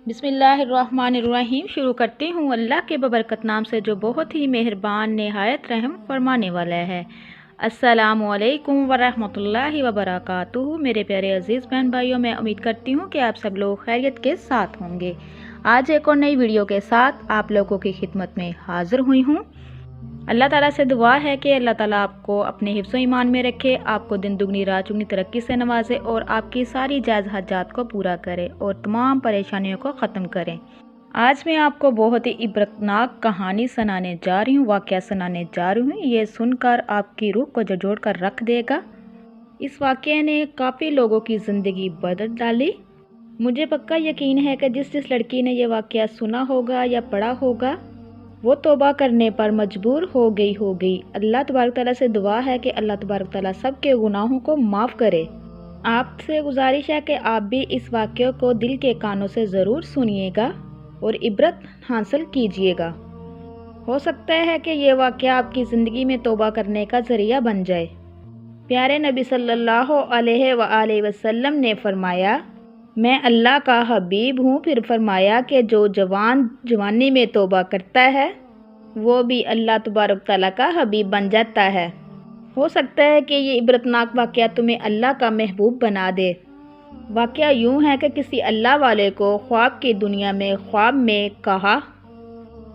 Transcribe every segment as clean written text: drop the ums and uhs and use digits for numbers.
بسم اللہ الرحمن الرحیم۔ شروع کرتی ہوں اللہ کے ببرکت نام سے جو بہت ہی مہربان نہایت رحم فرمانے والا ہے۔ السلام علیکم ورحمۃ اللہ وبرکاتہ۔ میرے پیارے عزیز بہن بھائیوں، میں امید کرتی ہوں کہ آپ سب لوگ خیریت کے ساتھ ہوں گے۔ آج ایک اور نئی ویڈیو کے ساتھ آپ لوگوں کی خدمت میں حاضر ہوئی ہوں۔ اللہ تعالیٰ سے دعا ہے کہ اللہ تعالیٰ آپ کو اپنے حفظ و ایمان میں رکھے، آپ کو دن دگنی رات چگنی ترقی سے نوازے اور آپ کی ساری جائز حاجات کو پورا کرے اور تمام پریشانیوں کو ختم کرے۔ آج میں آپ کو بہت ہی عبرتناک کہانی سنانے جا رہی ہوں، واقعہ سنانے جا رہی ہوں۔ یہ سن کر آپ کی روح کو جھنجھوڑ کر رکھ دے گا۔ اس واقعے نے کافی لوگوں کی زندگی بدل ڈالی۔ مجھے پکا یقین ہے کہ جس لڑکی نے یہ واقعہ سنا ہوگا یا پڑھا ہوگا وہ توبہ کرنے پر مجبور ہو گئی۔ اللہ تبارک تعالیٰ سے دعا ہے کہ اللہ تبارک تعالیٰ سب کے گناہوں کو معاف کرے۔ آپ سے گزارش ہے کہ آپ بھی اس واقعے کو دل کے کانوں سے ضرور سنیے گا اور عبرت حاصل کیجیے گا۔ ہو سکتا ہے کہ یہ واقعہ آپ کی زندگی میں توبہ کرنے کا ذریعہ بن جائے۔ پیارے نبی صلی اللہ علیہ وآلہ وسلم نے فرمایا، میں اللہ کا حبیب ہوں۔ پھر فرمایا کہ جو جوانی میں توبہ کرتا ہے وہ بھی اللہ تبارک تعالیٰ کا حبیب بن جاتا ہے۔ ہو سکتا ہے کہ یہ عبرتناک واقعہ تمہیں اللہ کا محبوب بنا دے۔ واقعہ یوں ہے کہ کسی اللہ والے کو خواب کی دنیا میں خواب میں کہا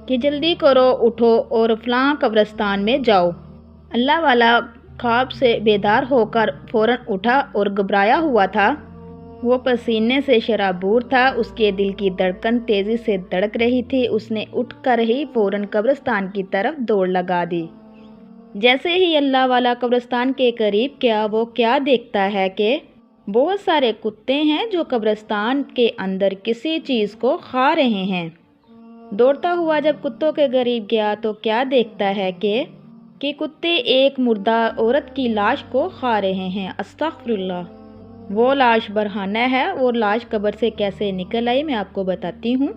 کہ جلدی کرو، اٹھو اور فلاں قبرستان میں جاؤ۔ اللہ والا خواب سے بیدار ہو کر فوراً اٹھا اور گھبرایا ہوا تھا۔ وہ پسینے سے شرابور تھا، اس کے دل کی دھڑکن تیزی سے دھڑک رہی تھی۔ اس نے اٹھ کر ہی فوراً قبرستان کی طرف دوڑ لگا دی۔ جیسے ہی اللہ والا قبرستان کے قریب گیا، وہ کیا دیکھتا ہے کہ بہت سارے کتے ہیں جو قبرستان کے اندر کسی چیز کو کھا رہے ہیں۔ دوڑتا ہوا جب کتوں کے قریب گیا تو کیا دیکھتا ہے کہ کتے ایک مردہ عورت کی لاش کو کھا رہے ہیں۔ استغفر اللہ۔ وہ لاش برہنہ ہے۔ وہ لاش قبر سے کیسے نکل آئی میں آپ کو بتاتی ہوں۔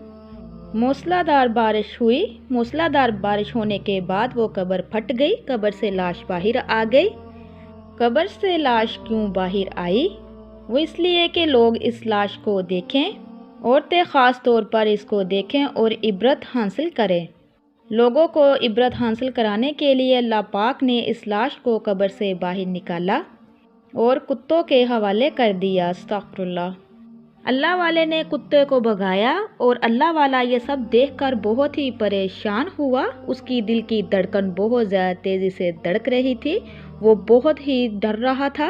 موسلا دھار بارش ہوئی۔ موسلا دھار بارش ہونے کے بعد وہ قبر پھٹ گئی۔ قبر سے لاش باہر آ گئی۔ قبر سے لاش کیوں باہر آئی؟ وہ اس لیے کہ لوگ اس لاش کو دیکھیں، عورتیں خاص طور پر اس کو دیکھیں اور عبرت حاصل کریں۔ لوگوں کو عبرت حاصل کرانے کے لیے اللہ پاک نے اس لاش کو قبر سے باہر نکالا اور کتوں کے حوالے کر دیا۔ استغفر اللہ۔ اللہ والے نے کتے کو بھگایا اور اللہ والا یہ سب دیکھ کر بہت ہی پریشان ہوا۔ اس کی دل کی دھڑکن بہت زیادہ تیزی سے دھڑک رہی تھی۔ وہ بہت ہی ڈر رہا تھا۔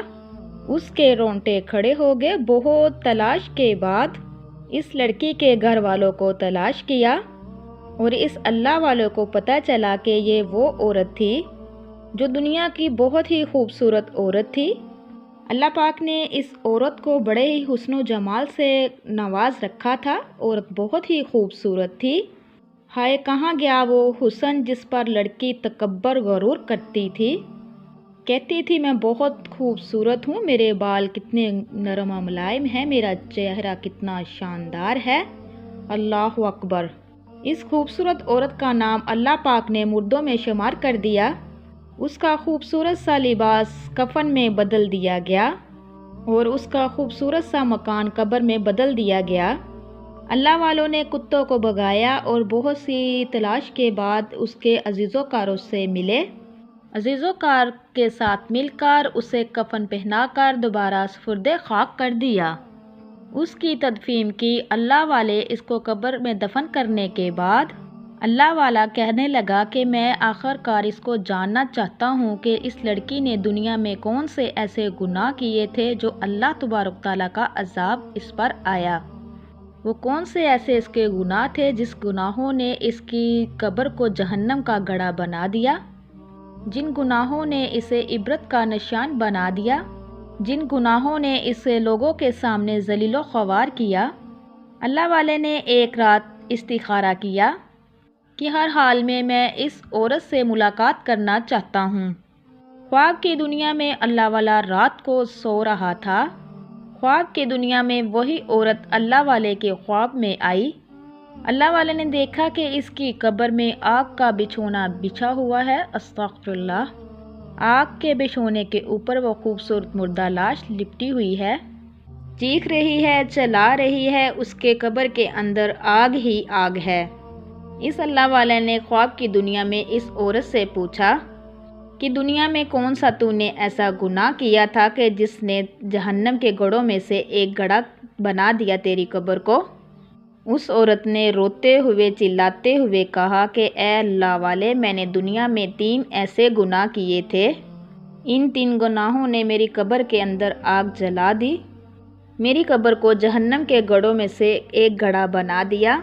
اس کے رونگٹے کھڑے ہو گئے۔ بہت تلاش کے بعد اس لڑکی کے گھر والوں کو تلاش کیا اور اس اللہ والوں کو پتہ چلا کہ یہ وہ عورت تھی جو دنیا کی بہت ہی خوبصورت عورت تھی۔ اللہ پاک نے اس عورت کو بڑے ہی حسن و جمال سے نواز رکھا تھا۔ عورت بہت ہی خوبصورت تھی۔ ہائے کہاں گیا وہ حسن جس پر لڑکی تکبر غرور کرتی تھی؟ کہتی تھی میں بہت خوبصورت ہوں، میرے بال کتنے نرم و ملائم ہیں، میرا چہرہ کتنا شاندار ہے۔ اللہ اکبر۔ اس خوبصورت عورت کا نام اللہ پاک نے مردوں میں شمار کر دیا۔ اس کا خوبصورت سا لباس کفن میں بدل دیا گیا اور اس کا خوبصورت سا مکان قبر میں بدل دیا گیا۔ اللہ والوں نے کتوں کو بھگایا اور بہت سی تلاش کے بعد اس کے عزیز و کاروں سے ملے۔ عزیز و کار کے ساتھ مل کر اسے کفن پہنا کر دوبارہ سپرد خاک کر دیا۔ اس کی تدفین کی۔ اللہ والے اس کو قبر میں دفن کرنے کے بعد اللہ والا کہنے لگا کہ میں آخر کار اس کو جاننا چاہتا ہوں کہ اس لڑکی نے دنیا میں کون سے ایسے گناہ کیے تھے جو اللہ تبارک تعالیٰ کا عذاب اس پر آیا۔ وہ کون سے ایسے اس کے گناہ تھے جس گناہوں نے اس کی قبر کو جہنم کا گڑھا بنا دیا، جن گناہوں نے اسے عبرت کا نشان بنا دیا، جن گناہوں نے اسے لوگوں کے سامنے ذلیل و خوار کیا۔ اللہ والے نے ایک رات استخارہ کیا کہ ہر حال میں اس عورت سے ملاقات کرنا چاہتا ہوں۔ خواب کی دنیا میں اللہ والا رات کو سو رہا تھا۔ خواب کی دنیا میں وہی عورت اللہ والے کے خواب میں آئی۔ اللہ والے نے دیکھا کہ اس کی قبر میں آگ کا بچھونا بچھا ہوا ہے۔ استغفر اللہ۔ آگ کے بچھونے کے اوپر وہ خوبصورت مردہ لاش لپٹی ہوئی ہے۔ چیخ رہی ہے، چلا رہی ہے، اس کے قبر کے اندر آگ ہی آگ ہے۔ اس اللہ والے نے خواب کی دنیا میں اس عورت سے پوچھا کہ دنیا میں کون سا تو نے ایسا گناہ کیا تھا کہ جس نے جہنم کے گڑھوں میں سے ایک گڑھا بنا دیا تیری قبر کو؟ اس عورت نے روتے ہوئے چلاتے ہوئے کہا کہ اے اللہ والے، میں نے دنیا میں 3 ایسے گناہ کیے تھے، ان 3 گناہوں نے میری قبر کے اندر آگ جلا دی، میری قبر کو جہنم کے گڑھوں میں سے ایک گڑھا بنا دیا،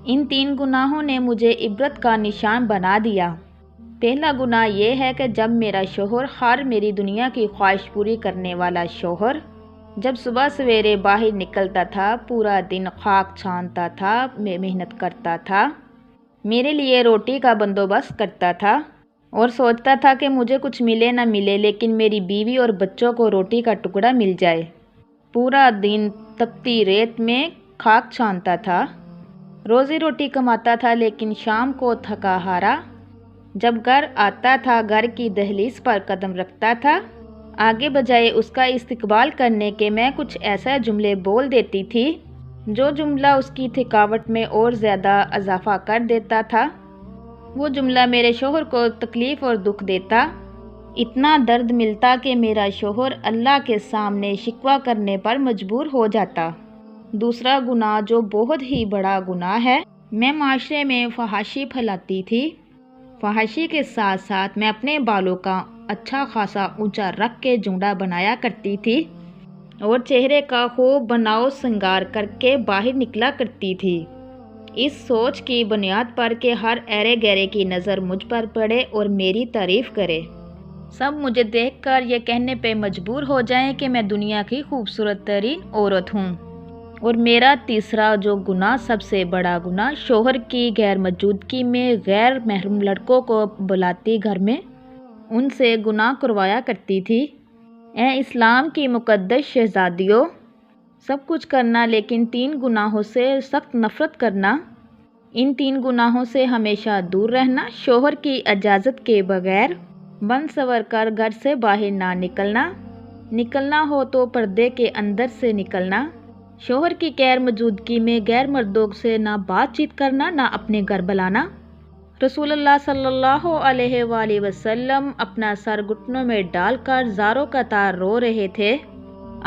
ان 3 گناہوں نے مجھے عبرت کا نشان بنا دیا۔ پہلا گناہ یہ ہے کہ جب میرا شوہر، ہر میری دنیا کی خواہش پوری کرنے والا شوہر، جب صبح سویرے باہر نکلتا تھا، پورا دن خاک چھانتا تھا، محنت کرتا تھا، میرے لیے روٹی کا بندوبست کرتا تھا اور سوچتا تھا کہ مجھے کچھ ملے نہ ملے لیکن میری بیوی اور بچوں کو روٹی کا ٹکڑا مل جائے، پورا دن تپتی ریت میں خاک چھانتا تھا، روزی روٹی کماتا تھا لیکن شام کو تھکا ہارا جب گھر آتا تھا، گھر کی دہلیز پر قدم رکھتا تھا، آگے بجائے اس کا استقبال کرنے کے میں کچھ ایسا جملے بول دیتی تھی جو جملہ اس کی تھکاوٹ میں اور زیادہ اضافہ کر دیتا تھا۔ وہ جملہ میرے شوہر کو تکلیف اور دکھ دیتا، اتنا درد ملتا کہ میرا شوہر اللہ کے سامنے شکوہ کرنے پر مجبور ہو جاتا۔ دوسرا گناہ جو بہت ہی بڑا گناہ ہے، میں معاشرے میں فحاشی پھیلاتی تھی۔ فحاشی کے ساتھ ساتھ میں اپنے بالوں کا اچھا خاصا اونچا رکھ کے جونڈا بنایا کرتی تھی اور چہرے کا خوب بناؤ سنگار کر کے باہر نکلا کرتی تھی، اس سوچ کی بنیاد پر کہ ہر ایرے گیرے کی نظر مجھ پر پڑے اور میری تعریف کرے، سب مجھے دیکھ کر یہ کہنے پہ مجبور ہو جائیں کہ میں دنیا کی خوبصورت ترین عورت ہوں۔ اور میرا تیسرا جو گناہ، سب سے بڑا گناہ، شوہر کی غیر موجودگی میں غیر محرم لڑکوں کو بلاتی گھر میں ان سے گناہ کروایا کرتی تھی۔ اے اسلام کی مقدس شہزادیوں، سب کچھ کرنا لیکن 3 گناہوں سے سخت نفرت کرنا، ان 3 گناہوں سے ہمیشہ دور رہنا، شوہر کی اجازت کے بغیر بن سور کر گھر سے باہر نہ نکلنا، نکلنا ہو تو پردے کے اندر سے نکلنا، شوہر کی غیر موجودگی میں غیر مردوں سے نہ بات چیت کرنا، نہ اپنے گھر بلانا۔ رسول اللہ صلی اللہ علیہ وآلہ وسلم اپنا سر گھٹنوں میں ڈال کر زاروں قطار رو رہے تھے،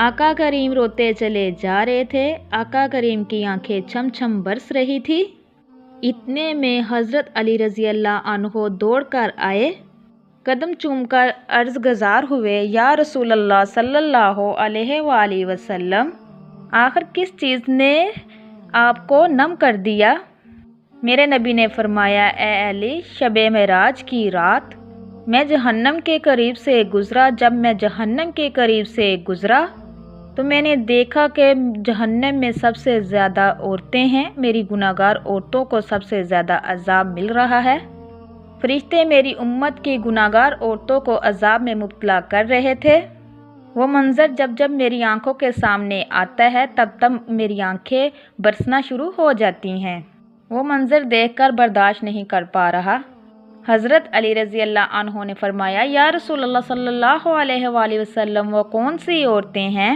آقا کریم روتے چلے جا رہے تھے، آقا کریم کی آنکھیں چھم چھم برس رہی تھی۔ اتنے میں حضرت علی رضی اللہ عنہ دوڑ کر آئے، قدم چوم کر عرض گزار ہوئے، یا رسول اللہ صلی اللہ علیہ وآلہ وسلم، آخر کس چیز نے آپ کو نم کر دیا؟ میرے نبی نے فرمایا، اے علی، شب معراج کی رات میں جہنم کے قریب سے گزرا، جب میں جہنم کے قریب سے گزرا تو میں نے دیکھا کہ جہنم میں سب سے زیادہ عورتیں ہیں، میری گناہگار عورتوں کو سب سے زیادہ عذاب مل رہا ہے، فرشتے میری امت کی گناہگار عورتوں کو عذاب میں مبتلا کر رہے تھے۔ وہ منظر جب جب میری آنکھوں کے سامنے آتا ہے تب تب میری آنکھیں برسنا شروع ہو جاتی ہیں، وہ منظر دیکھ کر برداشت نہیں کر پا رہا۔ حضرت علی رضی اللہ عنہ نے فرمایا، یا رسول اللہ صلی اللہ علیہ وآلہ وسلم، وہ کون سی عورتیں ہیں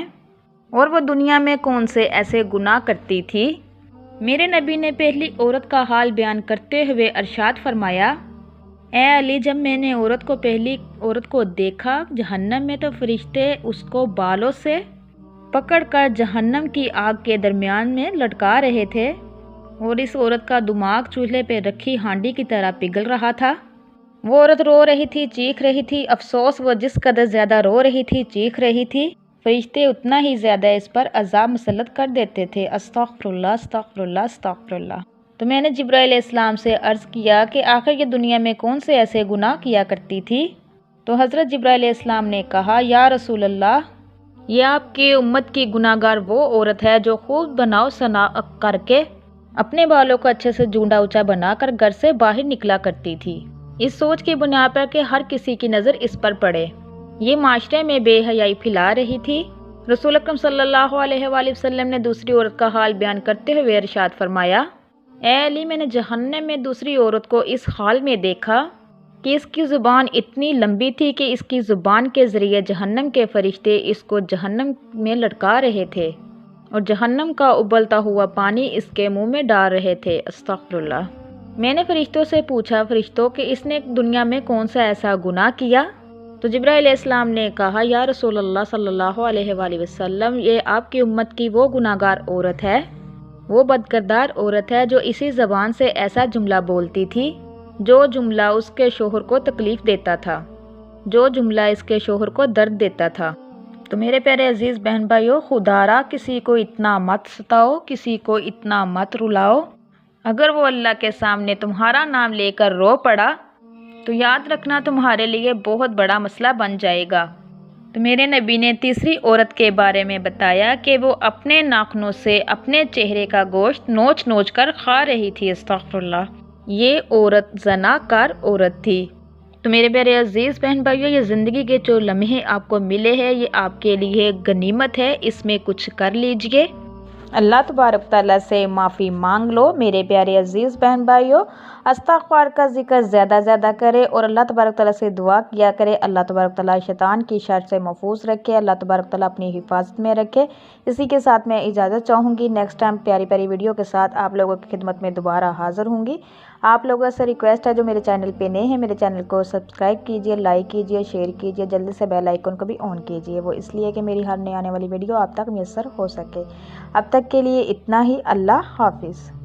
اور وہ دنیا میں کون سے ایسے گناہ کرتی تھی؟ میرے نبی نے پہلی عورت کا حال بیان کرتے ہوئے ارشاد فرمایا، اے علی، جب میں نے پہلی عورت کو دیکھا جہنم میں تو فرشتے اس کو بالوں سے پکڑ کر جہنم کی آگ کے درمیان میں لٹکا رہے تھے اور اس عورت کا دماغ چولہے پہ رکھی ہانڈی کی طرح پگھل رہا تھا۔ وہ عورت رو رہی تھی، چیخ رہی تھی، افسوس وہ جس قدر زیادہ رو رہی تھی، چیخ رہی تھی، فرشتے اتنا ہی زیادہ اس پر عذاب مسلط کر دیتے تھے۔ استغفر اللہ، استغفر اللہ، استغفر اللہ۔ تو میں نے جبرائیل علیہ السلام سے عرض کیا کہ آخر یہ دنیا میں کون سے ایسے گناہ کیا کرتی تھی؟ تو حضرت جبرائیل علیہ السلام نے کہا، یا رسول اللہ، یہ آپ کی امت کی گناہگار وہ عورت ہے جو خوب بناؤ سنا کر کے اپنے بالوں کو اچھے سے جونڈا اونچا بنا کر گھر سے باہر نکلا کرتی تھی، اس سوچ کی بنیاد پر کہ ہر کسی کی نظر اس پر پڑے، یہ معاشرے میں بے حیائی پھیلا رہی تھی۔ رسول اکرم صلی اللہ علیہ وآلہ وسلم نے دوسری عورت کا حال بیان کرتے ہوئے ارشاد فرمایا، اے علی، میں نے جہنم میں دوسری عورت کو اس حال میں دیکھا کہ اس کی زبان اتنی لمبی تھی کہ اس کی زبان کے ذریعے جہنم کے فرشتے اس کو جہنم میں لٹکا رہے تھے اور جہنم کا ابلتا ہوا پانی اس کے منہ میں ڈال رہے تھے۔ استغفر اللہ۔ میں نے فرشتوں سے پوچھا، فرشتوں کہ اس نے دنیا میں کون سا ایسا گناہ کیا؟ تو جبرائیل علیہ السلام نے کہا، یا رسول اللہ صلی اللہ علیہ وآلہ وسلم، یہ آپ کی امت کی وہ گناہگار عورت ہے، وہ بدکردار عورت ہے جو اسی زبان سے ایسا جملہ بولتی تھی جو جملہ اس کے شوہر کو تکلیف دیتا تھا، جو جملہ اس کے شوہر کو درد دیتا تھا۔ تو میرے پیارے عزیز بہن بھائیو، خدا را کسی کو اتنا مت ستاؤ، کسی کو اتنا مت رلاؤ۔ اگر وہ اللہ کے سامنے تمہارا نام لے کر رو پڑا تو یاد رکھنا تمہارے لیے بہت بڑا مسئلہ بن جائے گا۔ تو میرے نبی نے تیسری عورت کے بارے میں بتایا کہ وہ اپنے ناخنوں سے اپنے چہرے کا گوشت نوچ نوچ کر کھا رہی تھی۔ استغفر اللہ۔ یہ عورت زناکار عورت تھی۔ تو میرے پیارے عزیز بہن بھائیو، یہ زندگی کے جو لمحے آپ کو ملے ہیں یہ آپ کے لیے غنیمت ہے، اس میں کچھ کر لیجئے، اللہ تبارک تعالیٰ سے معافی مانگ لو۔ میرے پیارے عزیز بہن بھائیو، استغفار کا ذکر زیادہ زیادہ کرے اور اللہ تبارک تعالیٰ سے دعا کیا کرے، اللہ تبارک تعالیٰ شیطان کی شر سے محفوظ رکھے، اللہ تبارک تعالیٰ اپنی حفاظت میں رکھے۔ اسی کے ساتھ میں اجازت چاہوں گی، نیکسٹ ٹائم پیاری پیاری ویڈیو کے ساتھ آپ لوگوں کی خدمت میں دوبارہ حاضر ہوں گی۔ آپ لوگوں سے ریکویسٹ ہے جو میرے چینل پہ نئے ہیں، میرے چینل کو سبسکرائب کیجئے، لائک کیجئے، شیئر کیجئے، جلدی سے بیل آئیکن کو بھی آن کیجئے، وہ اس لیے کہ میری ہر نئی آنے والی ویڈیو آپ تک میسر ہو سکے۔ اب تک کے لیے اتنا ہی، اللہ حافظ۔